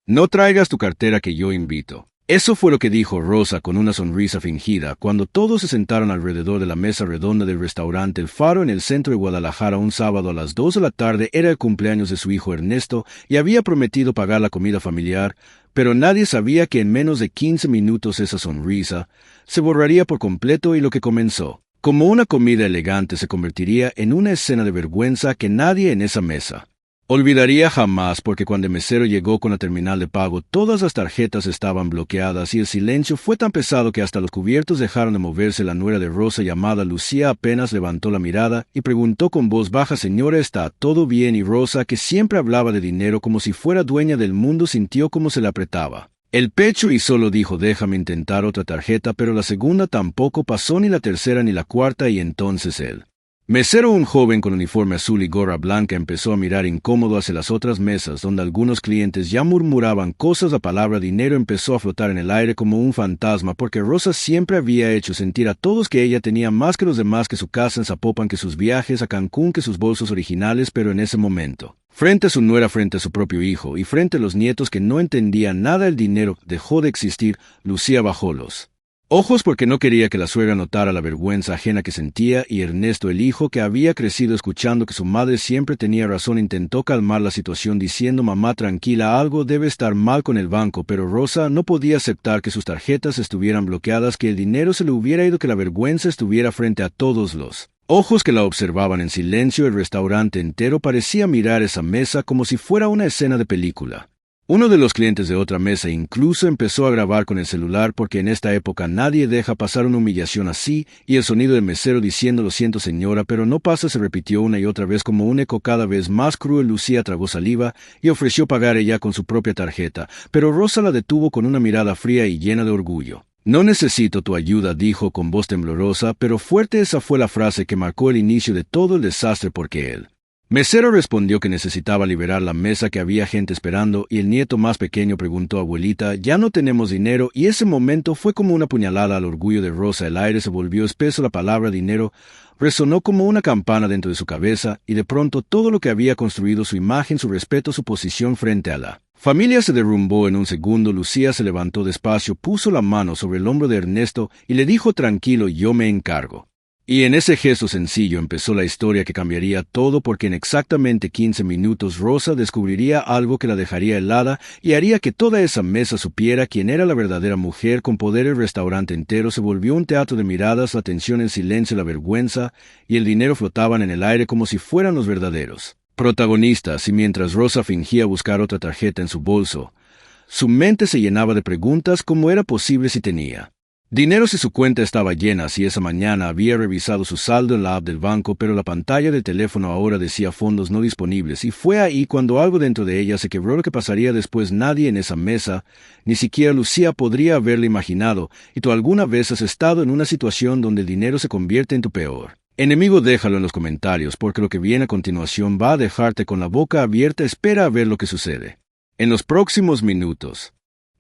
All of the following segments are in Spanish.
No traigas tu cartera que yo invito. Eso fue lo que dijo Rosa con una sonrisa fingida cuando todos se sentaron alrededor de la mesa redonda del restaurante El Faro en el centro de Guadalajara un sábado a las 2 de la tarde. Era el cumpleaños de su hijo Ernesto y había prometido pagar la comida familiar, pero nadie sabía que en menos de 15 minutos esa sonrisa se borraría por completo y lo que comenzó como una comida elegante se convertiría en una escena de vergüenza que nadie en esa mesa olvidaría jamás, porque cuando el mesero llegó con la terminal de pago, todas las tarjetas estaban bloqueadas y el silencio fue tan pesado que hasta los cubiertos dejaron de moverse. La nuera de Rosa, llamada Lucía, apenas levantó la mirada y preguntó con voz baja: «Señora, ¿está todo bien?». Y Rosa, que siempre hablaba de dinero como si fuera dueña del mundo, sintió como se le apretaba el pecho y solo dijo: «Déjame intentar otra tarjeta», pero la segunda tampoco pasó, ni la tercera ni la cuarta, y entonces él mesero, un joven con uniforme azul y gorra blanca, empezó a mirar incómodo hacia las otras mesas donde algunos clientes ya murmuraban cosas. La palabra dinero empezó a flotar en el aire como un fantasma, porque Rosa siempre había hecho sentir a todos que ella tenía más que los demás, que su casa en Zapopan, que sus viajes a Cancún, que sus bolsos originales. Pero en ese momento, frente a su nuera, frente a su propio hijo y frente a los nietos que no entendían nada, el dinero dejó de existir. Lucía bajó los ojos porque no quería que la suegra notara la vergüenza ajena que sentía, y Ernesto, el hijo que había crecido escuchando que su madre siempre tenía razón, intentó calmar la situación diciendo: «Mamá, tranquila, algo debe estar mal con el banco». Pero Rosa no podía aceptar que sus tarjetas estuvieran bloqueadas, que el dinero se le hubiera ido, que la vergüenza estuviera frente a todos los ojos que la observaban en silencio. El restaurante entero parecía mirar esa mesa como si fuera una escena de película. Uno de los clientes de otra mesa incluso empezó a grabar con el celular, porque en esta época nadie deja pasar una humillación así, y el sonido del mesero diciendo: «Lo siento, señora, pero no pasa», se repitió una y otra vez como un eco cada vez más cruel. Lucía tragó saliva y ofreció pagar ella con su propia tarjeta, pero Rosa la detuvo con una mirada fría y llena de orgullo. «No necesito tu ayuda», dijo con voz temblorosa pero fuerte. Esa fue la frase que marcó el inicio de todo el desastre, porque él mesero respondió que necesitaba liberar la mesa, que había gente esperando, y el nieto más pequeño preguntó: «Abuelita, ya no tenemos dinero». Y ese momento fue como una puñalada al orgullo de Rosa. El aire se volvió espeso, la palabra dinero resonó como una campana dentro de su cabeza, y de pronto todo lo que había construido, su imagen, su respeto, su posición frente a la familia, se derrumbó en un segundo. Lucía se levantó despacio, puso la mano sobre el hombro de Ernesto y le dijo: «Tranquilo, yo me encargo». Y en ese gesto sencillo empezó la historia que cambiaría todo, porque en exactamente 15 minutos Rosa descubriría algo que la dejaría helada y haría que toda esa mesa supiera quién era la verdadera mujer con poder. El restaurante entero se volvió un teatro de miradas, la tensión, el silencio, la vergüenza y el dinero flotaban en el aire como si fueran los verdaderos protagonistas. Y mientras Rosa fingía buscar otra tarjeta en su bolso, su mente se llenaba de preguntas: ¿cómo era posible si tenía dinero, si su cuenta estaba llena, si esa mañana había revisado su saldo en la app del banco, pero la pantalla del teléfono ahora decía fondos no disponibles? Y fue ahí cuando algo dentro de ella se quebró. Lo que pasaría después nadie en esa mesa, ni siquiera Lucía, podría haberlo imaginado. ¿Y tú alguna vez has estado en una situación donde el dinero se convierte en tu peor enemigo? Déjalo en los comentarios, porque lo que viene a continuación va a dejarte con la boca abierta. Espera a ver lo que sucede en los próximos minutos.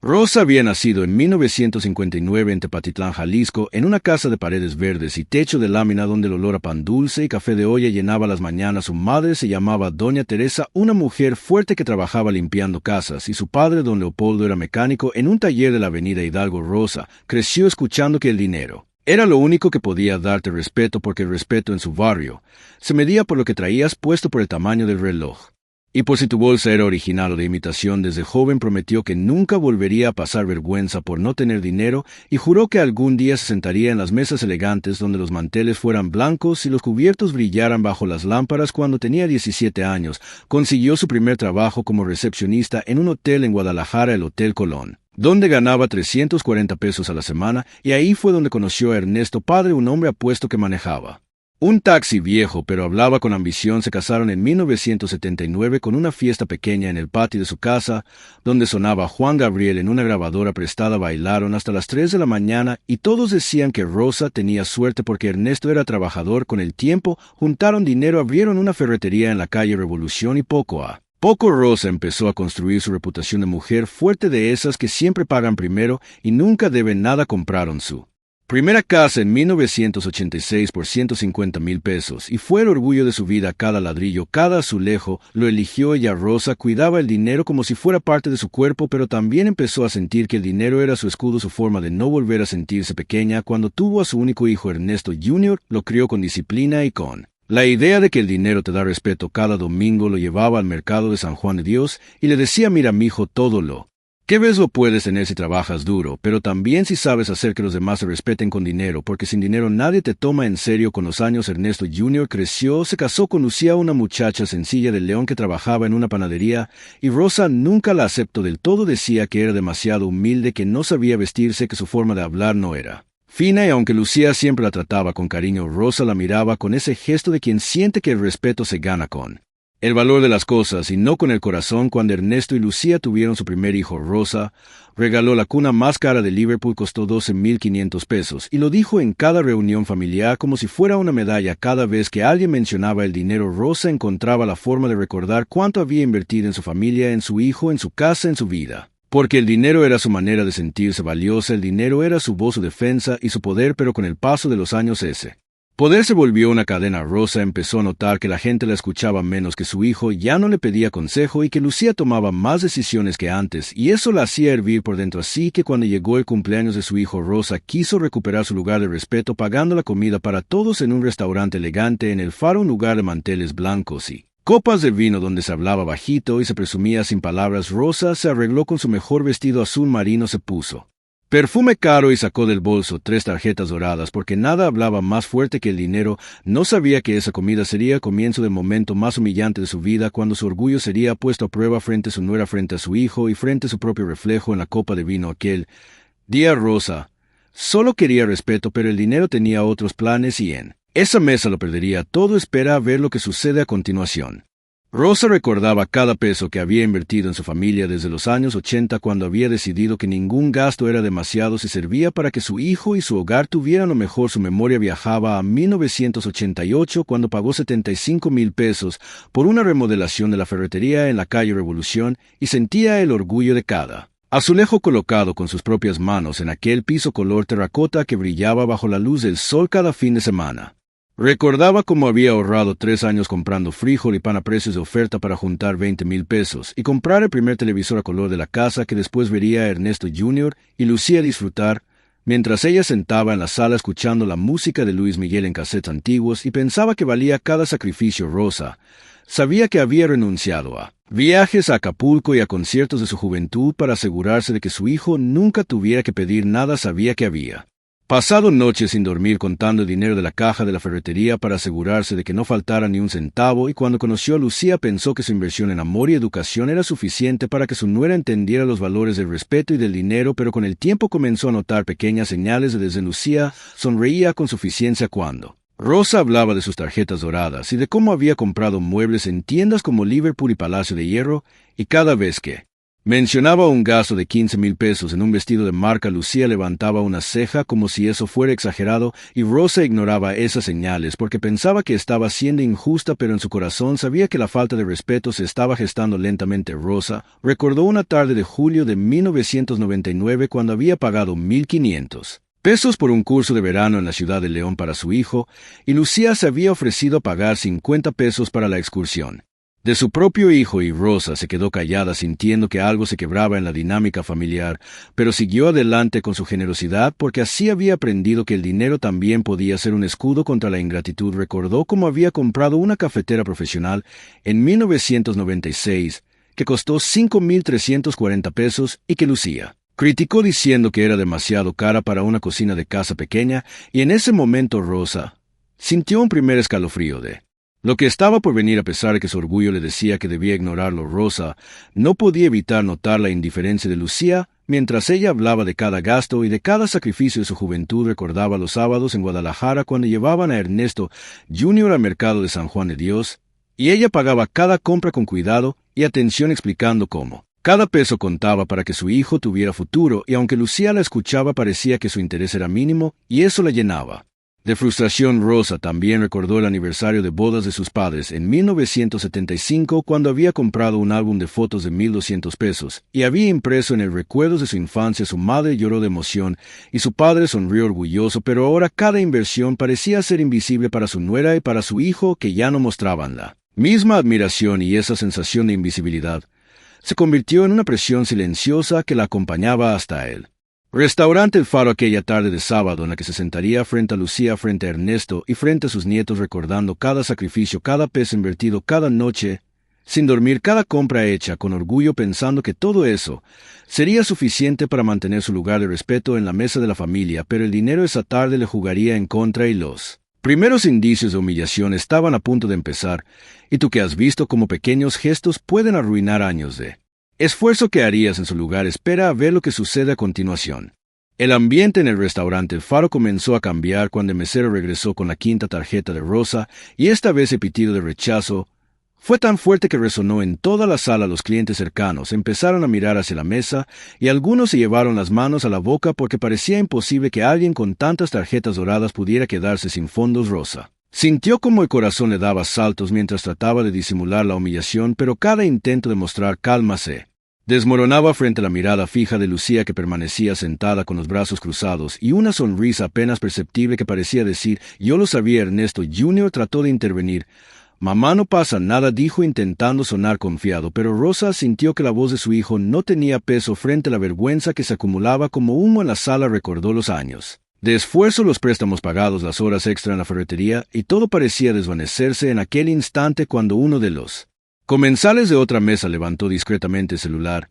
Rosa había nacido en 1959 en Tepatitlán, Jalisco, en una casa de paredes verdes y techo de lámina donde el olor a pan dulce y café de olla llenaba las mañanas. Su madre se llamaba Doña Teresa, una mujer fuerte que trabajaba limpiando casas, y su padre, don Leopoldo, era mecánico en un taller de la avenida Hidalgo. Rosa creció escuchando que el dinero era lo único que podía darte respeto, porque el respeto en su barrio se medía por lo que traías puesto, por el tamaño del reloj y por si tu bolsa era original o de imitación. Desde joven prometió que nunca volvería a pasar vergüenza por no tener dinero, y juró que algún día se sentaría en las mesas elegantes donde los manteles fueran blancos y los cubiertos brillaran bajo las lámparas. Cuando tenía 17 años, consiguió su primer trabajo como recepcionista en un hotel en Guadalajara, el Hotel Colón, donde ganaba 340 pesos a la semana, y ahí fue donde conoció a Ernesto, padre, un hombre apuesto que manejaba un taxi viejo, pero hablaba con ambición. Se casaron en 1979 con una fiesta pequeña en el patio de su casa, donde sonaba Juan Gabriel en una grabadora prestada. Bailaron hasta las 3 de la mañana y todos decían que Rosa tenía suerte porque Ernesto era trabajador. Con el tiempo juntaron dinero, abrieron una ferretería en la calle Revolución y poco a poco Rosa empezó a construir su reputación de mujer fuerte, de esas que siempre pagan primero y nunca deben nada. Compraron su Primera casa en 1986 por 150,000 pesos, y fue el orgullo de su vida. Cada ladrillo, cada azulejo, lo eligió ella. Rosa cuidaba el dinero como si fuera parte de su cuerpo, pero también empezó a sentir que el dinero era su escudo, su forma de no volver a sentirse pequeña. Cuando tuvo a su único hijo Ernesto Jr., lo crió con disciplina y con la idea de que el dinero te da respeto. Cada domingo lo llevaba al mercado de San Juan de Dios y le decía: mira, mijo, todo lo que ves lo puedes tener si trabajas duro, pero también si sabes hacer que los demás se respeten con dinero, porque sin dinero nadie te toma en serio. Con los años Ernesto Jr. creció, se casó con Lucía, una muchacha sencilla de León que trabajaba en una panadería, y Rosa nunca la aceptó del todo. Decía que era demasiado humilde, que no sabía vestirse, que su forma de hablar no era fina, y aunque Lucía siempre la trataba con cariño, Rosa la miraba con ese gesto de quien siente que el respeto se gana con el valor de las cosas y no con el corazón. Cuando Ernesto y Lucía tuvieron su primer hijo, Rosa regaló la cuna más cara de Liverpool. Costó 12,500 pesos, y lo dijo en cada reunión familiar como si fuera una medalla. Cada vez que alguien mencionaba el dinero, Rosa encontraba la forma de recordar cuánto había invertido en su familia, en su hijo, en su casa, en su vida. Porque el dinero era su manera de sentirse valiosa, el dinero era su voz, su defensa y su poder. Pero con el paso de los años ese poder se volvió una cadena. Rosa empezó a notar que la gente la escuchaba menos, que su hijo ya no le pedía consejo y que Lucía tomaba más decisiones que antes, y eso la hacía hervir por dentro. Así que cuando llegó el cumpleaños de su hijo, Rosa quiso recuperar su lugar de respeto, pagando la comida para todos en un restaurante elegante en el Faro, un lugar de manteles blancos y copas de vino donde se hablaba bajito y se presumía sin palabras. Rosa se arregló con su mejor vestido azul marino, se puso perfume caro y sacó del bolso 3 tarjetas doradas, porque nada hablaba más fuerte que el dinero. No sabía que esa comida sería el comienzo del momento más humillante de su vida, cuando su orgullo sería puesto a prueba frente a su nuera, frente a su hijo y frente a su propio reflejo en la copa de vino. Aquel día Rosa solo quería respeto, pero el dinero tenía otros planes y en esa mesa lo perdería todo. Espera a ver lo que sucede a continuación. Rosa recordaba cada peso que había invertido en su familia desde los años 80, cuando había decidido que ningún gasto era demasiado si servía para que su hijo y su hogar tuvieran lo mejor. Su memoria viajaba a 1988, cuando pagó 75,000 pesos por una remodelación de la ferretería en la calle Revolución, y sentía el orgullo de cada azulejo colocado con sus propias manos en aquel piso color terracota que brillaba bajo la luz del sol cada fin de semana. Recordaba cómo había ahorrado 3 años comprando frijol y pan a precios de oferta para juntar 20,000 pesos y comprar el primer televisor a color de la casa, que después vería a Ernesto Jr. y Lucía disfrutar, mientras ella sentaba en la sala escuchando la música de Luis Miguel en cassettes antiguos, y pensaba que valía cada sacrificio. Rosa sabía que había renunciado a viajes a Acapulco y a conciertos de su juventud para asegurarse de que su hijo nunca tuviera que pedir nada. Sabía que había pasado noches sin dormir contando el dinero de la caja de la ferretería para asegurarse de que no faltara ni un centavo, y cuando conoció a Lucía pensó que su inversión en amor y educación era suficiente para que su nuera entendiera los valores del respeto y del dinero. Pero con el tiempo comenzó a notar pequeñas señales de desde Lucía sonreía con suficiencia cuando Rosa hablaba de sus tarjetas doradas y de cómo había comprado muebles en tiendas como Liverpool y Palacio de Hierro, y cada vez que mencionaba un gasto de 15,000 pesos en un vestido de marca, Lucía levantaba una ceja como si eso fuera exagerado, y Rosa ignoraba esas señales porque pensaba que estaba siendo injusta, pero en su corazón sabía que la falta de respeto se estaba gestando lentamente. Rosa recordó una tarde de julio de 1999 cuando había pagado 1,500 pesos por un curso de verano en la ciudad de León para su hijo, y Lucía se había ofrecido a pagar 50 pesos para la excursión de su propio hijo, y Rosa se quedó callada sintiendo que algo se quebraba en la dinámica familiar, pero siguió adelante con su generosidad porque así había aprendido que el dinero también podía ser un escudo contra la ingratitud. Recordó cómo había comprado una cafetera profesional en 1996 que costó 5,340 pesos y que Lucía criticó diciendo que era demasiado cara para una cocina de casa pequeña, y en ese momento Rosa sintió un primer escalofrío de lo que estaba por venir. A pesar de que su orgullo le decía que debía ignorarlo, Rosa no podía evitar notar la indiferencia de Lucía mientras ella hablaba de cada gasto y de cada sacrificio de su juventud. Recordaba los sábados en Guadalajara cuando llevaban a Ernesto Jr. al mercado de San Juan de Dios, y ella pagaba cada compra con cuidado y atención, explicando cómo cada peso contaba para que su hijo tuviera futuro, y aunque Lucía la escuchaba parecía que su interés era mínimo, y eso la llenaba De frustración, Rosa también recordó el aniversario de bodas de sus padres en 1975 cuando había comprado un álbum de fotos de $1,200 y había impreso en el recuerdo de su infancia. Su madre lloró de emoción y su padre sonrió orgulloso, pero ahora cada inversión parecía ser invisible para su nuera y para su hijo, que ya no mostraban la misma admiración, y esa sensación de invisibilidad se convirtió en una presión silenciosa que la acompañaba hasta él. Restaurante El Faro aquella tarde de sábado en la que se sentaría frente a Lucía, frente a Ernesto y frente a sus nietos, recordando cada sacrificio, cada peso invertido, cada noche sin dormir, cada compra hecha con orgullo, pensando que todo eso sería suficiente para mantener su lugar de respeto en la mesa de la familia, pero el dinero esa tarde le jugaría en contra y los primeros indicios de humillación estaban a punto de empezar, y tú que has visto cómo pequeños gestos pueden arruinar años de esfuerzo que harías en su lugar, espera a ver lo que sucede a continuación. El ambiente en el restaurante El Faro comenzó a cambiar cuando el mesero regresó con la quinta tarjeta de Rosa, y esta vez el pitido de rechazo fue tan fuerte que resonó en toda la sala. Los clientes cercanos empezaron a mirar hacia la mesa y algunos se llevaron las manos a la boca porque parecía imposible que alguien con tantas tarjetas doradas pudiera quedarse sin fondos. Rosa sintió como el corazón le daba saltos mientras trataba de disimular la humillación, pero cada intento de mostrar calma se desmoronaba frente a la mirada fija de Lucía, que permanecía sentada con los brazos cruzados y una sonrisa apenas perceptible que parecía decir: «Yo lo sabía». Ernesto Jr. trató de intervenir. «Mamá, no pasa nada», dijo intentando sonar confiado, pero Rosa sintió que la voz de su hijo no tenía peso frente a la vergüenza que se acumulaba como humo en la sala. Recordó los años de esfuerzo, los préstamos pagados, las horas extra en la ferretería, y todo parecía desvanecerse en aquel instante cuando uno de los comensales de otra mesa levantó discretamente el celular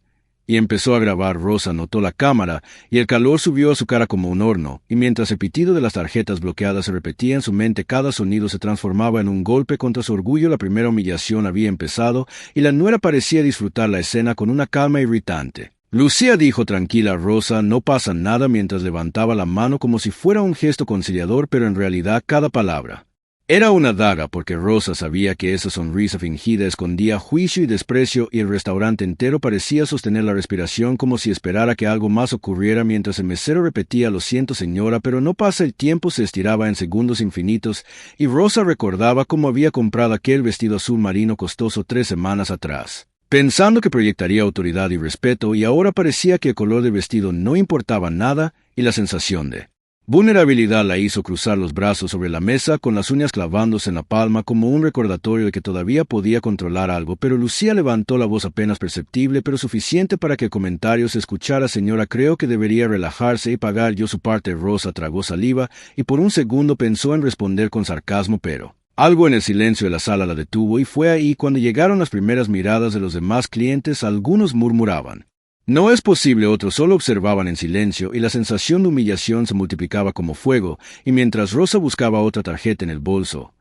y empezó a grabar. Rosa notó la cámara y el calor subió a su cara como un horno, y mientras el pitido de las tarjetas bloqueadas se repetía en su mente, cada sonido se transformaba en un golpe contra su orgullo. La primera humillación había empezado y la nuera parecía disfrutar la escena con una calma irritante. Lucía dijo tranquila a Rosa: «No pasa nada», mientras levantaba la mano como si fuera un gesto conciliador, pero en realidad cada palabra era una daga, porque Rosa sabía que esa sonrisa fingida escondía juicio y desprecio, y el restaurante entero parecía sostener la respiración como si esperara que algo más ocurriera mientras el mesero repetía: «Lo siento, señora, pero no pasa». El tiempo se estiraba en segundos infinitos, y Rosa recordaba cómo había comprado aquel vestido azul marino costoso 3 semanas atrás, pensando que proyectaría autoridad y respeto, y ahora parecía que el color del vestido no importaba nada, y la sensación de vulnerabilidad la hizo cruzar los brazos sobre la mesa con las uñas clavándose en la palma como un recordatorio de que todavía podía controlar algo. Pero Lucía levantó la voz apenas perceptible, pero suficiente para que el comentario se escuchara: «Señora, creo que debería relajarse y pagar yo su parte». Rosa tragó saliva y por un segundo pensó en responder con sarcasmo, pero algo en el silencio de la sala la detuvo, y fue ahí cuando llegaron las primeras miradas de los demás clientes. Algunos murmuraban: «No es posible», otros solo observaban en silencio, y la sensación de humillación se multiplicaba como fuego. Y mientras Rosa buscaba otra tarjeta en el bolso,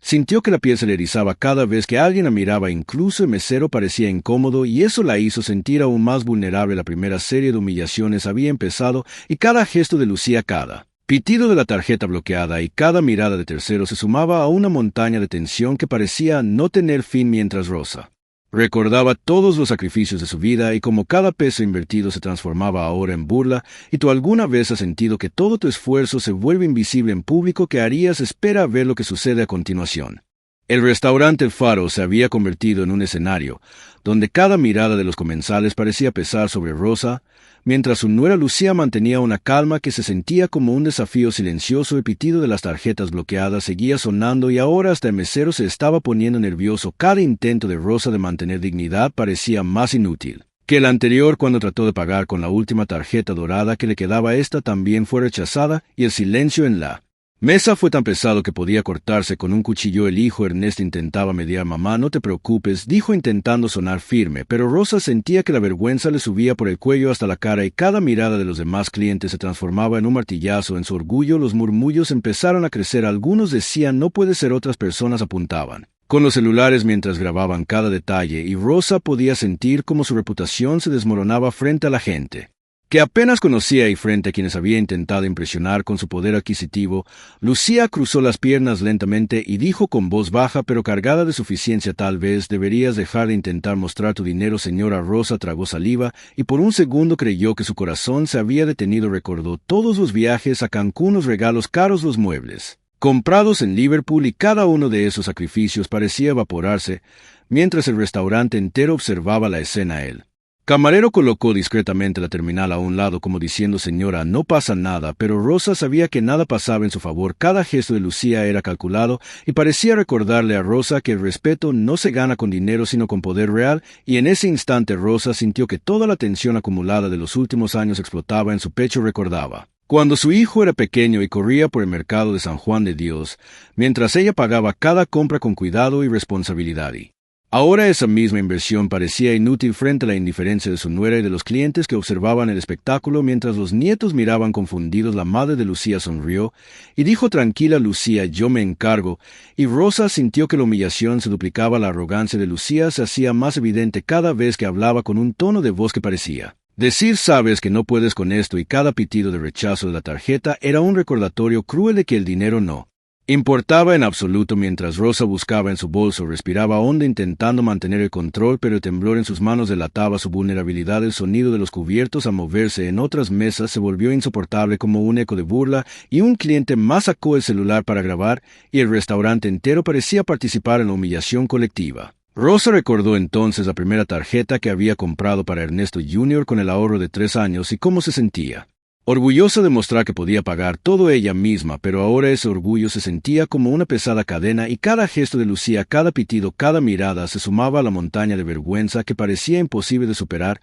sintió que la piel se le erizaba cada vez que alguien la miraba. Incluso el mesero parecía incómodo, y eso la hizo sentir aún más vulnerable. La primera serie de humillaciones había empezado, y cada gesto de Lucía, cada pitido de la tarjeta bloqueada y cada mirada de tercero se sumaba a una montaña de tensión que parecía no tener fin, mientras Rosa recordaba todos los sacrificios de su vida y cómo cada peso invertido se transformaba ahora en burla. ¿Y tú alguna vez has sentido que todo tu esfuerzo se vuelve invisible en público? ¿Qué harías? Espera a ver lo que sucede a continuación. El restaurante El Faro se había convertido en un escenario donde cada mirada de los comensales parecía pesar sobre Rosa, mientras su nuera Lucía mantenía una calma que se sentía como un desafío silencioso. El pitido de las tarjetas bloqueadas seguía sonando y ahora hasta el mesero se estaba poniendo nervioso. Cada intento de Rosa de mantener dignidad parecía más inútil que el anterior. Cuando trató de pagar con la última tarjeta dorada que le quedaba, esta también fue rechazada, y el silencio en la mesa fue tan pesado que podía cortarse con un cuchillo. El hijo Ernesto intentaba mediar. «Mamá, no te preocupes», dijo intentando sonar firme, pero Rosa sentía que la vergüenza le subía por el cuello hasta la cara, y cada mirada de los demás clientes se transformaba en un martillazo en su orgullo. Los murmullos empezaron a crecer. Algunos decían: «No puede ser». Otras personas apuntaban con los celulares mientras grababan cada detalle, y Rosa podía sentir cómo su reputación se desmoronaba frente a la gente que apenas conocía y frente a quienes había intentado impresionar con su poder adquisitivo. Lucía cruzó las piernas lentamente y dijo con voz baja pero cargada de suficiencia: «Tal vez deberías dejar de intentar mostrar tu dinero, señora». Rosa tragó saliva y por un segundo creyó que su corazón se había detenido. Recordó todos los viajes a Cancún, los regalos caros, los muebles comprados en Liverpool, y cada uno de esos sacrificios parecía evaporarse, mientras el restaurante entero observaba la escena. El camarero colocó discretamente la terminal a un lado como diciendo: «Señora, no pasa nada», pero Rosa sabía que nada pasaba en su favor. Cada gesto de Lucía era calculado y parecía recordarle a Rosa que el respeto no se gana con dinero sino con poder real, y en ese instante Rosa sintió que toda la tensión acumulada de los últimos años explotaba en su pecho. Recordaba cuando su hijo era pequeño y corría por el mercado de San Juan de Dios, mientras ella pagaba cada compra con cuidado y responsabilidad, y ahora esa misma inversión parecía inútil frente a la indiferencia de su nuera y de los clientes que observaban el espectáculo mientras los nietos miraban confundidos. La madre de Lucía sonrió y dijo: «Tranquila, Lucía, yo me encargo», y Rosa sintió que la humillación se duplicaba. La arrogancia de Lucía se hacía más evidente cada vez que hablaba, con un tono de voz que parecía decir: «Sabes que no puedes con esto», y cada pitido de rechazo de la tarjeta era un recordatorio cruel de que el dinero no importaba en absoluto. Mientras Rosa buscaba en su bolso, respiraba hondo intentando mantener el control, pero el temblor en sus manos delataba su vulnerabilidad. El sonido de los cubiertos al moverse en otras mesas se volvió insoportable como un eco de burla, y un cliente más sacó el celular para grabar, y el restaurante entero parecía participar en la humillación colectiva. Rosa recordó entonces la primera tarjeta que había comprado para Ernesto Jr. con el ahorro de 3 años y cómo se sentía orgullosa de mostrar que podía pagar todo ella misma, pero ahora ese orgullo se sentía como una pesada cadena, y cada gesto de Lucía, cada pitido, cada mirada se sumaba a la montaña de vergüenza que parecía imposible de superar.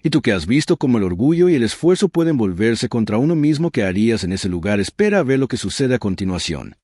Y tú, que has visto cómo el orgullo y el esfuerzo pueden volverse contra uno mismo, ¿qué harías en ese lugar? Espera a ver lo que sucede a continuación.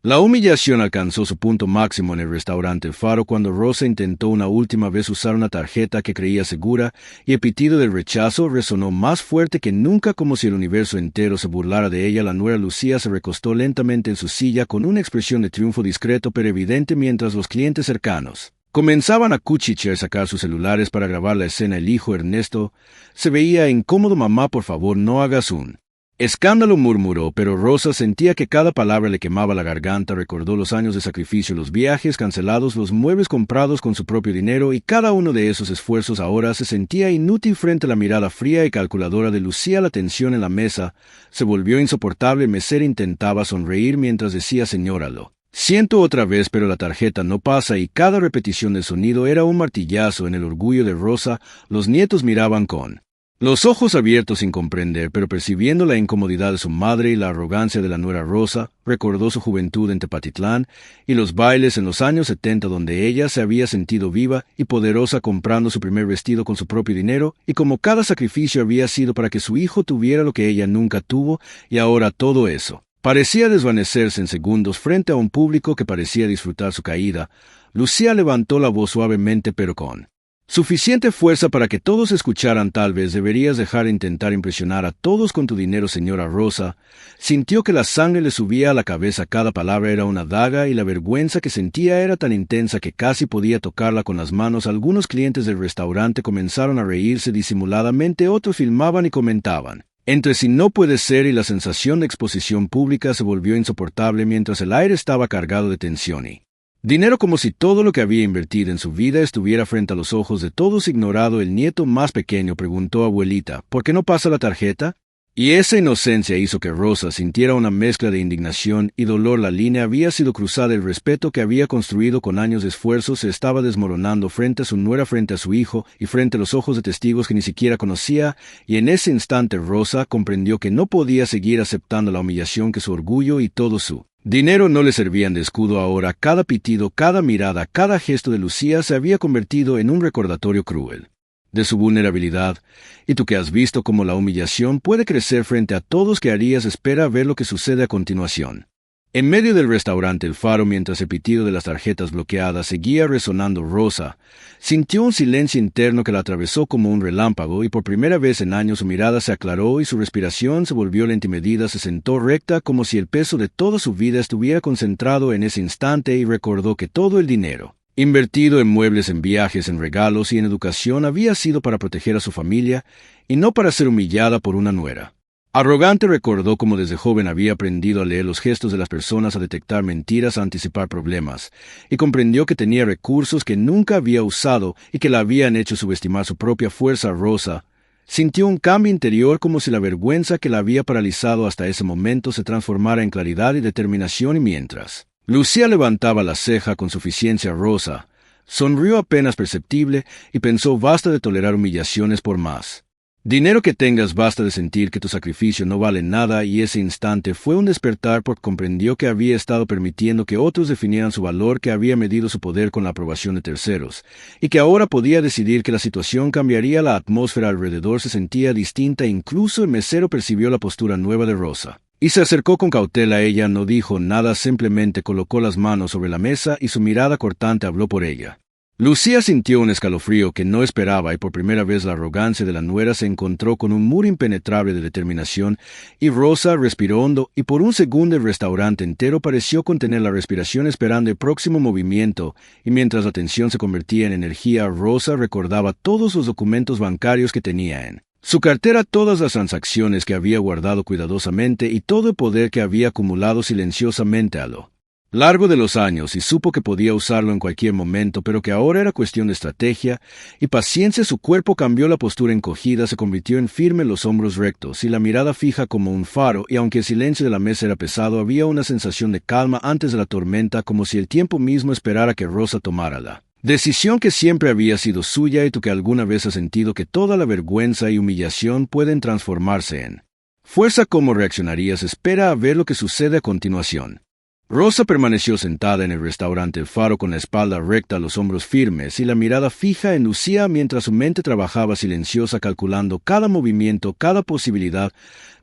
La humillación alcanzó su punto máximo en el restaurante El Faro cuando Rosa intentó una última vez usar una tarjeta que creía segura, y el pitido del rechazo resonó más fuerte que nunca, como si el universo entero se burlara de ella. La nuera Lucía se recostó lentamente en su silla con una expresión de triunfo discreto pero evidente, mientras los clientes cercanos comenzaban a cuchichear, sacar sus celulares para grabar la escena. El hijo Ernesto se veía incómodo. «Mamá, por favor, no hagas un escándalo», murmuró, pero Rosa sentía que cada palabra le quemaba la garganta. Recordó los años de sacrificio, los viajes cancelados, los muebles comprados con su propio dinero, y cada uno de esos esfuerzos ahora se sentía inútil frente a la mirada fría y calculadora de Lucía. La tensión en la mesa se volvió insoportable. El mesero intentaba sonreír mientras decía: «Señora, lo siento otra vez, pero la tarjeta no pasa», y cada repetición del sonido era un martillazo en el orgullo de Rosa. Los nietos miraban con los ojos abiertos sin comprender, pero percibiendo la incomodidad de su madre y la arrogancia de la nuera Rosa, recordó su juventud en Tepatitlán y los bailes en los años 70 donde ella se había sentido viva y poderosa comprando su primer vestido con su propio dinero, y como cada sacrificio había sido para que su hijo tuviera lo que ella nunca tuvo, y ahora todo eso parecía desvanecerse en segundos frente a un público que parecía disfrutar su caída. Lucía levantó la voz suavemente pero con suficiente fuerza para que todos escucharan: «Tal vez deberías dejar de intentar impresionar a todos con tu dinero, señora Rosa». Sintió que la sangre le subía a la cabeza. Cada palabra era una daga y la vergüenza que sentía era tan intensa que casi podía tocarla con las manos. Algunos clientes del restaurante comenzaron a reírse disimuladamente, otros filmaban y comentaban entre sí: «No puede ser», y la sensación de exposición pública se volvió insoportable mientras el aire estaba cargado de tensión y dinero, como si todo lo que había invertido en su vida estuviera frente a los ojos de todos ignorado. El nieto más pequeño preguntó: «Abuelita, ¿por qué no pasa la tarjeta?». Y esa inocencia hizo que Rosa sintiera una mezcla de indignación y dolor. La línea había sido cruzada. El respeto que había construido con años de esfuerzo se estaba desmoronando frente a su nuera, frente a su hijo y frente a los ojos de testigos que ni siquiera conocía, y en ese instante Rosa comprendió que no podía seguir aceptando la humillación, que su orgullo y todo su dinero no le servían de escudo ahora. Cada pitido, cada mirada, cada gesto de Lucía se había convertido en un recordatorio cruel de su vulnerabilidad. Y tú, que has visto cómo la humillación puede crecer frente a todos, ¿qué harías? Espera a ver lo que sucede a continuación. En medio del restaurante El Faro, mientras el pitido de las tarjetas bloqueadas seguía resonando, Rosa sintió un silencio interno que la atravesó como un relámpago, y por primera vez en años su mirada se aclaró y su respiración se volvió lenta y medida. Se sentó recta como si el peso de toda su vida estuviera concentrado en ese instante, y recordó que todo el dinero invertido en muebles, en viajes, en regalos y en educación había sido para proteger a su familia y no para ser humillada por una nuera arrogante. Recordó cómo desde joven había aprendido a leer los gestos de las personas, a detectar mentiras, a anticipar problemas, y comprendió que tenía recursos que nunca había usado y que la habían hecho subestimar su propia fuerza. Rosa Sintió un cambio interior como si la vergüenza que la había paralizado hasta ese momento se transformara en claridad y determinación, y mientras Lucía levantaba la ceja con suficiencia Rosa sonrió apenas perceptible y pensó: basta de tolerar humillaciones por más dinero que tengas, basta de sentir que tu sacrificio no vale nada. Y ese instante fue un despertar, porque comprendió que había estado permitiendo que otros definieran su valor, que había medido su poder con la aprobación de terceros, y que ahora podía decidir que la situación cambiaría. La atmósfera alrededor se sentía distinta, incluso el mesero percibió la postura nueva de Rosa y se acercó con cautela. Ella no dijo nada, simplemente colocó las manos sobre la mesa y su mirada cortante habló por ella. Lucía sintió un escalofrío que no esperaba, y por primera vez la arrogancia de la nuera se encontró con un muro impenetrable de determinación, y Rosa respiró hondo, y por un segundo el restaurante entero pareció contener la respiración esperando el próximo movimiento, y mientras la tensión se convertía en energía, Rosa recordaba todos los documentos bancarios que tenía en su cartera, todas las transacciones que había guardado cuidadosamente y todo el poder que había acumulado silenciosamente a lo largo de los años, y supo que podía usarlo en cualquier momento, pero que ahora era cuestión de estrategia y paciencia. Su cuerpo cambió, la postura encogida se convirtió en firme, los hombros rectos y la mirada fija como un faro, y aunque el silencio de la mesa era pesado, había una sensación de calma antes de la tormenta, como si el tiempo mismo esperara que Rosa tomara la decisión que siempre había sido suya. Y tú, que alguna vez has sentido que toda la vergüenza y humillación pueden transformarse en fuerza, ¿cómo reaccionarías? Espera a ver lo que sucede a continuación. Rosa permaneció sentada en el restaurante El Faro con la espalda recta, los hombros firmes y la mirada fija en Lucía, mientras su mente trabajaba silenciosa, calculando cada movimiento, cada posibilidad,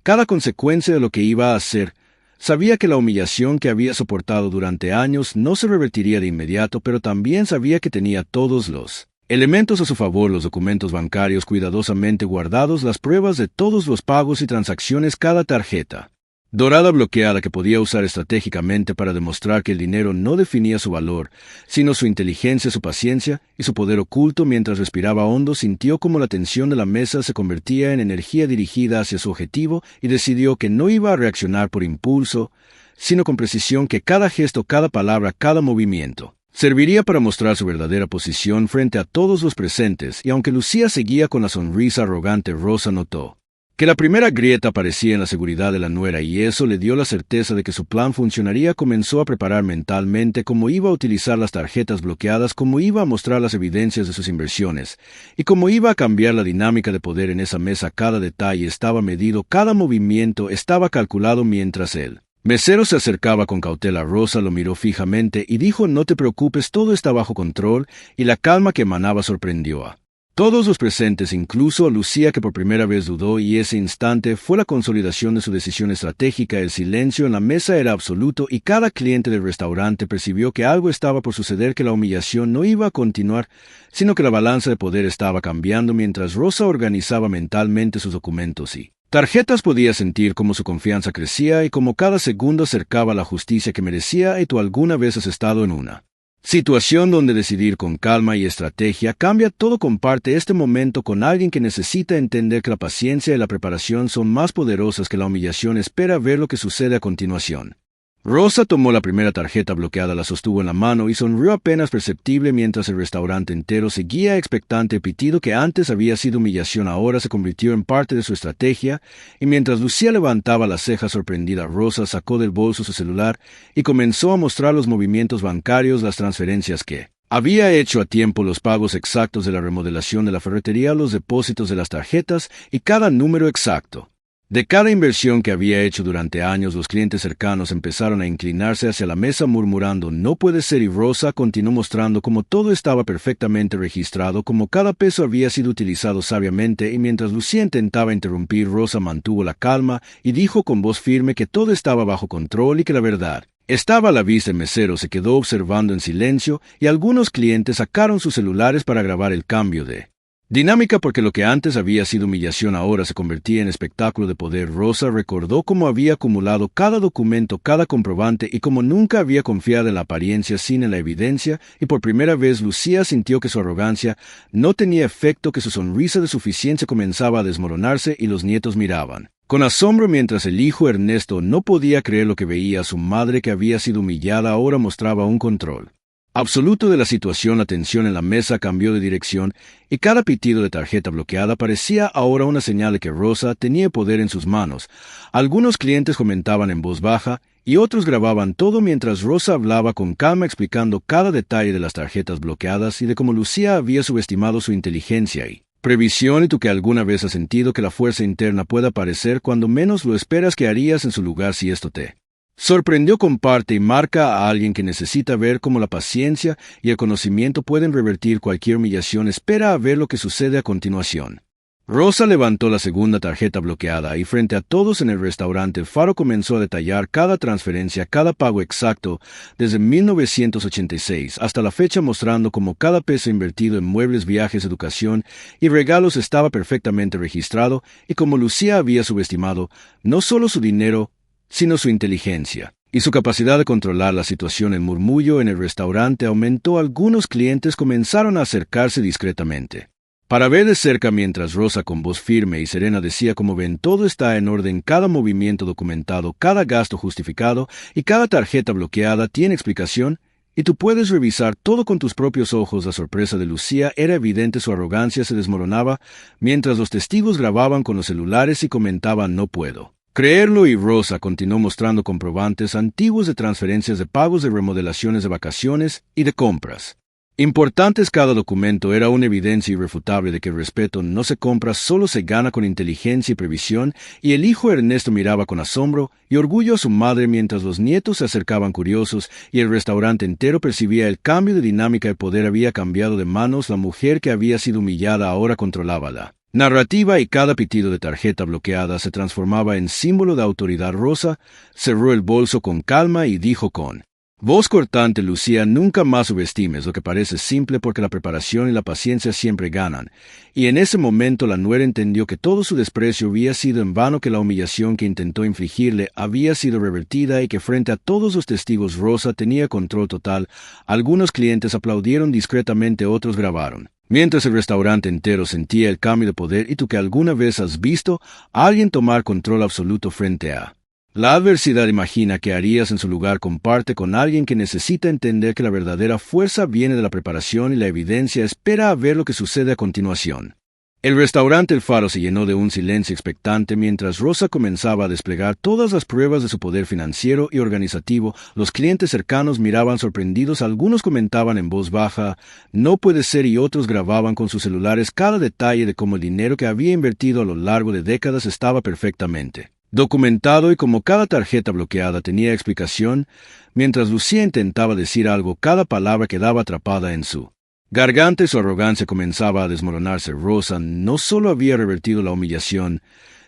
cada consecuencia de lo que iba a hacer. Sabía que la humillación que había soportado durante años no se revertiría de inmediato, pero también sabía que tenía todos los elementos a su favor: los documentos bancarios cuidadosamente guardados, las pruebas de todos los pagos y transacciones, cada tarjeta dorada bloqueada que podía usar estratégicamente para demostrar que el dinero no definía su valor, sino su inteligencia, su paciencia y su poder oculto. Mientras respiraba hondo, sintió como la tensión de la mesa se convertía en energía dirigida hacia su objetivo, y decidió que no iba a reaccionar por impulso, sino con precisión, que cada gesto, cada palabra, cada movimiento serviría para mostrar su verdadera posición frente a todos los presentes. Y aunque Lucía seguía con la sonrisa arrogante, Rosa notó que la primera grieta aparecía en la seguridad de la nuera, y eso le dio la certeza de que su plan funcionaría. Comenzó a preparar mentalmente cómo iba a utilizar las tarjetas bloqueadas, cómo iba a mostrar las evidencias de sus inversiones, y cómo iba a cambiar la dinámica de poder en esa mesa. Cada detalle estaba medido, cada movimiento estaba calculado. Mientras el mesero se acercaba con cautela, Rosa lo miró fijamente y dijo: no te preocupes, todo está bajo control, y la calma que emanaba sorprendió a todos los presentes, incluso a Lucía, que por primera vez dudó, y ese instante fue la consolidación de su decisión estratégica. El silencio en la mesa era absoluto, y cada cliente del restaurante percibió que algo estaba por suceder, que la humillación no iba a continuar, sino que la balanza de poder estaba cambiando. Mientras Rosa organizaba mentalmente sus documentos y tarjetas, podía sentir cómo su confianza crecía y cómo cada segundo acercaba la justicia que merecía. ¿Y tú alguna vez has estado en una situación donde decidir con calma y estrategia cambia todo? Comparte este momento con alguien que necesita entender que la paciencia y la preparación son más poderosas que la humillación. Espera ver lo que sucede a continuación. Rosa tomó la primera tarjeta bloqueada, la sostuvo en la mano y sonrió apenas perceptible, mientras el restaurante entero seguía expectante. El pitido que antes había sido humillación ahora se convirtió en parte de su estrategia, y mientras Lucía levantaba la ceja sorprendida, Rosa sacó del bolso su celular y comenzó a mostrar los movimientos bancarios, las transferencias que había hecho a tiempo, los pagos exactos de la remodelación de la ferretería, los depósitos de las tarjetas y cada número exacto de cada inversión que había hecho durante años. Los clientes cercanos empezaron a inclinarse hacia la mesa murmurando: no puede ser. Y Rosa continuó mostrando cómo todo estaba perfectamente registrado, cómo cada peso había sido utilizado sabiamente. Y mientras Lucía intentaba interrumpir, Rosa mantuvo la calma y dijo con voz firme que todo estaba bajo control y que la verdad estaba a la vista. El mesero se quedó observando en silencio, y algunos clientes sacaron sus celulares para grabar el cambio de dinámica, porque lo que antes había sido humillación ahora se convertía en espectáculo de poder. Rosa recordó cómo había acumulado cada documento, cada comprobante, y cómo nunca había confiado en la apariencia sino en la evidencia, y por primera vez Lucía sintió que su arrogancia no tenía efecto, que su sonrisa de suficiencia comenzaba a desmoronarse, y los nietos miraban con asombro mientras el hijo Ernesto no podía creer lo que veía. Su madre, que había sido humillada, ahora mostraba un control absoluto de la situación, la tensión en la mesa cambió de dirección y cada pitido de tarjeta bloqueada parecía ahora una señal de que Rosa tenía poder en sus manos. Algunos clientes comentaban en voz baja y otros grababan todo mientras Rosa hablaba con calma explicando cada detalle de las tarjetas bloqueadas y de cómo Lucía había subestimado su inteligencia y previsión. ¿Y tú que alguna vez has sentido que la fuerza interna puede aparecer cuando menos lo esperas? ¿Qué harías en su lugar si esto te sorprendió? Comparte y marca a alguien que necesita ver cómo la paciencia y el conocimiento pueden revertir cualquier humillación. Espera a ver lo que sucede a continuación. Rosa levantó la segunda tarjeta bloqueada y frente a todos en el restaurante, Faro comenzó a detallar cada transferencia, cada pago exacto desde 1986 hasta la fecha, mostrando cómo cada peso invertido en muebles, viajes, educación y regalos estaba perfectamente registrado y cómo Lucía había subestimado no solo su dinero, sino su inteligencia y su capacidad de controlar la situación. El murmullo en el restaurante aumentó. Algunos clientes comenzaron a acercarse discretamente para ver de cerca mientras Rosa con voz firme y serena decía: como ven, todo está en orden, cada movimiento documentado, cada gasto justificado y cada tarjeta bloqueada tiene explicación y tú puedes revisar todo con tus propios ojos. La sorpresa de Lucía era evidente, su arrogancia se desmoronaba mientras los testigos grababan con los celulares y comentaban: no puedo creerlo. Y Rosa continuó mostrando comprobantes antiguos de transferencias de pagos, de remodelaciones, de vacaciones y de compras importantes. Cada documento era una evidencia irrefutable de que el respeto no se compra, solo se gana con inteligencia y previsión. Y el hijo Ernesto miraba con asombro y orgullo a su madre mientras los nietos se acercaban curiosos y el restaurante entero percibía el cambio de dinámica. El poder había cambiado de manos. La mujer que había sido humillada ahora controlaba la narrativa y cada pitido de tarjeta bloqueada se transformaba en símbolo de autoridad. Rosa cerró el bolso con calma y dijo con voz cortante: Lucía, nunca más subestimes lo que parece simple, porque la preparación y la paciencia siempre ganan. Y en ese momento la nuera entendió que todo su desprecio había sido en vano, que la humillación que intentó infligirle había sido revertida y que frente a todos los testigos Rosa tenía control total. Algunos clientes aplaudieron discretamente, otros grabaron mientras el restaurante entero sentía el cambio de poder. ¿Y tú que alguna vez has visto a alguien tomar control absoluto frente a la adversidad? Imagina qué harías en su lugar. Comparte con alguien que necesita entender que la verdadera fuerza viene de la preparación y la evidencia. Espera a ver lo que sucede a continuación. El restaurante El Faro se llenó de un silencio expectante mientras Rosa comenzaba a desplegar todas las pruebas de su poder financiero y organizativo. Los clientes cercanos miraban sorprendidos, algunos comentaban en voz baja: no puede ser, y otros grababan con sus celulares cada detalle de cómo el dinero que había invertido a lo largo de décadas estaba perfectamente documentado y como cada tarjeta bloqueada tenía explicación. Mientras Lucía intentaba decir algo, cada palabra quedaba atrapada en su garganta y su arrogancia comenzaba a desmoronarse. Rosa no solo había revertido la humillación,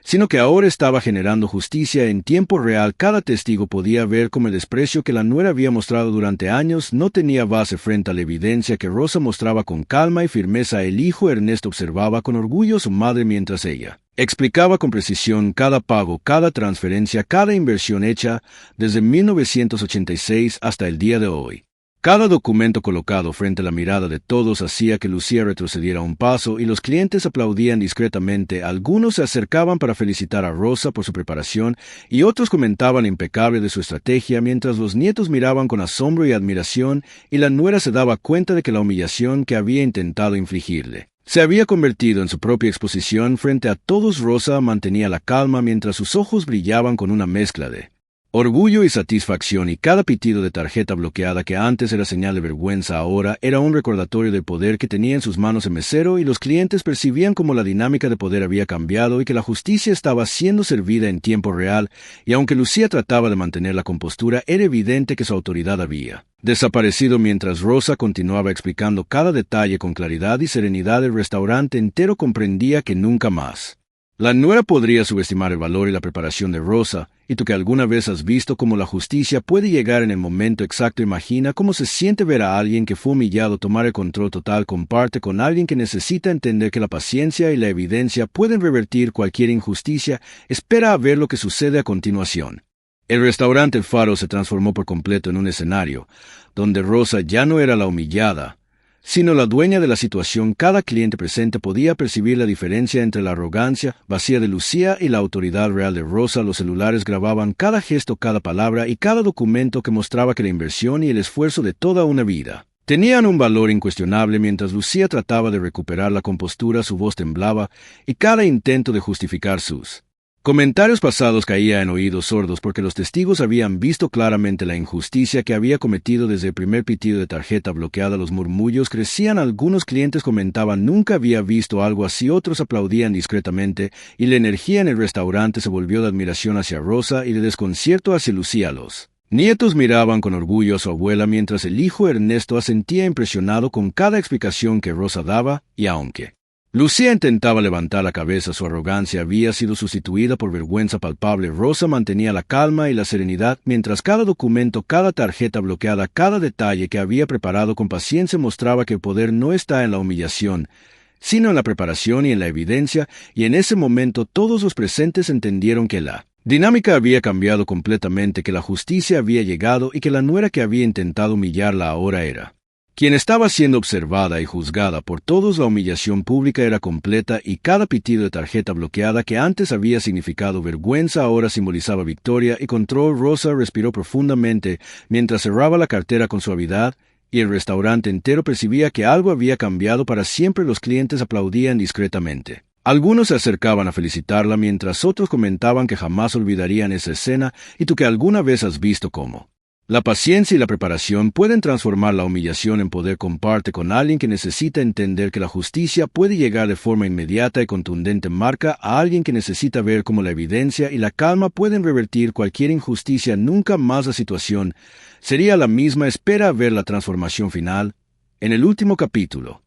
sino que ahora estaba generando justicia en tiempo real. Cada testigo podía ver cómo el desprecio que la nuera había mostrado durante años no tenía base frente a la evidencia que Rosa mostraba con calma y firmeza. El hijo Ernesto observaba con orgullo a su madre mientras ella explicaba con precisión cada pago, cada transferencia, cada inversión hecha desde 1986 hasta el día de hoy. Cada documento colocado frente a la mirada de todos hacía que Lucía retrocediera un paso y los clientes aplaudían discretamente. Algunos se acercaban para felicitar a Rosa por su preparación y otros comentaban impecable de su estrategia, mientras los nietos miraban con asombro y admiración y la nuera se daba cuenta de que la humillación que había intentado infligirle se había convertido en su propia exposición. Frente a todos, Rosa mantenía la calma mientras sus ojos brillaban con una mezcla de orgullo y satisfacción, y cada pitido de tarjeta bloqueada que antes era señal de vergüenza ahora era un recordatorio del poder que tenía en sus manos el mesero. Y los clientes percibían cómo la dinámica de poder había cambiado y que la justicia estaba siendo servida en tiempo real. Y aunque Lucía trataba de mantener la compostura, era evidente que su autoridad había desaparecido. Mientras Rosa continuaba explicando cada detalle con claridad y serenidad, el restaurante entero comprendía que nunca más la nuera podría subestimar el valor y la preparación de Rosa. Y tú que alguna vez has visto cómo la justicia puede llegar en el momento exacto, imagina cómo se siente ver a alguien que fue humillado tomar el control total. Comparte con alguien que necesita entender que la paciencia y la evidencia pueden revertir cualquier injusticia. Espera a ver lo que sucede a continuación. El restaurante El Faro se transformó por completo en un escenario donde Rosa ya no era la humillada, sino la dueña de la situación. Cada cliente presente podía percibir la diferencia entre la arrogancia vacía de Lucía y la autoridad real de Rosa. Los celulares grababan cada gesto, cada palabra y cada documento que mostraba que la inversión y el esfuerzo de toda una vida Tenían un valor incuestionable. Mientras Lucía trataba de recuperar la compostura, su voz temblaba, y cada intento de justificar sus comentarios pasados caía en oídos sordos porque los testigos habían visto claramente la injusticia que había cometido desde el primer pitido de tarjeta bloqueada. Los murmullos crecían. Algunos clientes comentaban nunca había visto algo así, otros aplaudían discretamente, y la energía en el restaurante se volvió de admiración hacia Rosa y de desconcierto hacia Lucía. Los nietos miraban con orgullo a su abuela mientras el hijo Ernesto asentía impresionado con cada explicación que Rosa daba, y aunque Lucía intentaba levantar la cabeza, su arrogancia había sido sustituida por vergüenza palpable. Rosa mantenía la calma y la serenidad mientras cada documento, cada tarjeta bloqueada, cada detalle que había preparado con paciencia mostraba que el poder no está en la humillación, sino en la preparación y en la evidencia, y en ese momento todos los presentes entendieron que la dinámica había cambiado completamente, que la justicia había llegado y que la nuera que había intentado humillarla ahora era quien estaba siendo observada y juzgada por todos. La humillación pública era completa y cada pitido de tarjeta bloqueada que antes había significado vergüenza ahora simbolizaba victoria y control. Rosa respiró profundamente mientras cerraba la cartera con suavidad, y el restaurante entero percibía que algo había cambiado para siempre. Los clientes aplaudían discretamente. Algunos se acercaban a felicitarla mientras otros comentaban que jamás olvidarían esa escena. ¿Y tú que alguna vez has visto cómo la paciencia y la preparación pueden transformar la humillación en poder? Comparte con alguien que necesita entender que la justicia puede llegar de forma inmediata y contundente. Marca a alguien que necesita ver cómo la evidencia y la calma pueden revertir cualquier injusticia. Nunca más la situación sería la misma. Espera a ver la transformación final. En el último capítulo,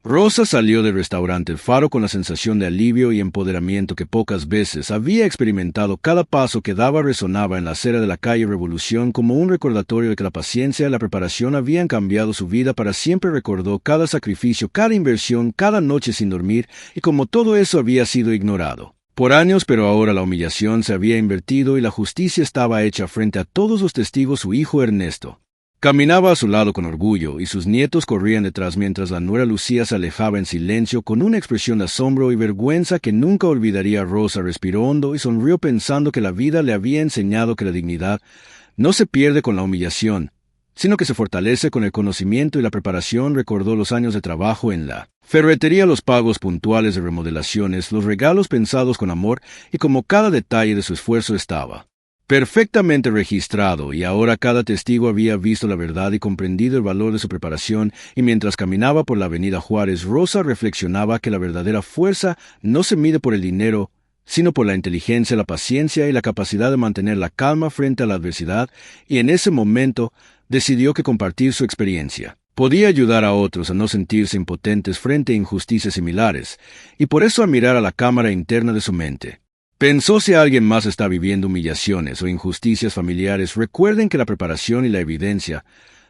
Rosa salió del restaurante El Faro con la sensación de alivio y empoderamiento que pocas veces había experimentado. Cada paso que daba resonaba en la acera de la calle Revolución como un recordatorio de que la paciencia y la preparación habían cambiado su vida para siempre. Recordó cada sacrificio, cada inversión, cada noche sin dormir, y como todo eso había sido ignorado por años, pero ahora la humillación se había invertido y la justicia estaba hecha frente a todos los testigos. Su hijo Ernesto caminaba a su lado con orgullo, y sus nietos corrían detrás mientras la nuera Lucía se alejaba en silencio con una expresión de asombro y vergüenza que nunca olvidaría. Rosa respiró hondo y sonrió pensando que la vida le había enseñado que la dignidad no se pierde con la humillación, sino que se fortalece con el conocimiento y la preparación. Recordó los años de trabajo en la ferretería, los pagos puntuales de remodelaciones, los regalos pensados con amor, y como cada detalle de su esfuerzo estaba perfectamente registrado, y ahora cada testigo había visto la verdad y comprendido el valor de su preparación. Y mientras caminaba por la avenida Juárez, Rosa reflexionaba que la verdadera fuerza no se mide por el dinero, sino por la inteligencia, la paciencia y la capacidad de mantener la calma frente a la adversidad, y en ese momento decidió que compartir su experiencia podía ayudar a otros a no sentirse impotentes frente a injusticias similares, y por eso a mirar a la cámara interna de su mente. Pensó: si alguien más está viviendo humillaciones o injusticias familiares, recuerden que la preparación y la evidencia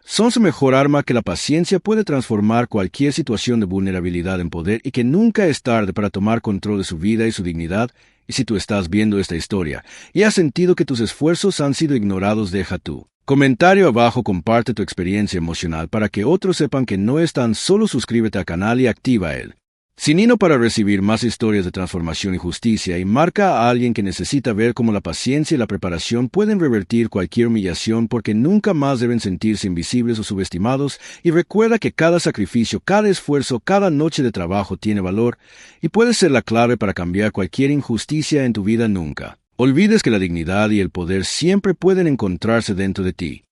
son su mejor arma, que la paciencia puede transformar cualquier situación de vulnerabilidad en poder, y que nunca es tarde para tomar control de su vida y su dignidad. Y si tú estás viendo esta historia y has sentido que tus esfuerzos han sido ignorados, deja tu comentario abajo, comparte tu experiencia emocional para que otros sepan que no están solo. Suscríbete al canal y activa el sinino para recibir más historias de transformación y justicia, y marca a alguien que necesita ver cómo la paciencia y la preparación pueden revertir cualquier humillación, porque nunca más deben sentirse invisibles o subestimados. Y recuerda que cada sacrificio, cada esfuerzo, cada noche de trabajo tiene valor y puede ser la clave para cambiar cualquier injusticia en tu vida. Nunca olvides que la dignidad y el poder siempre pueden encontrarse dentro de ti.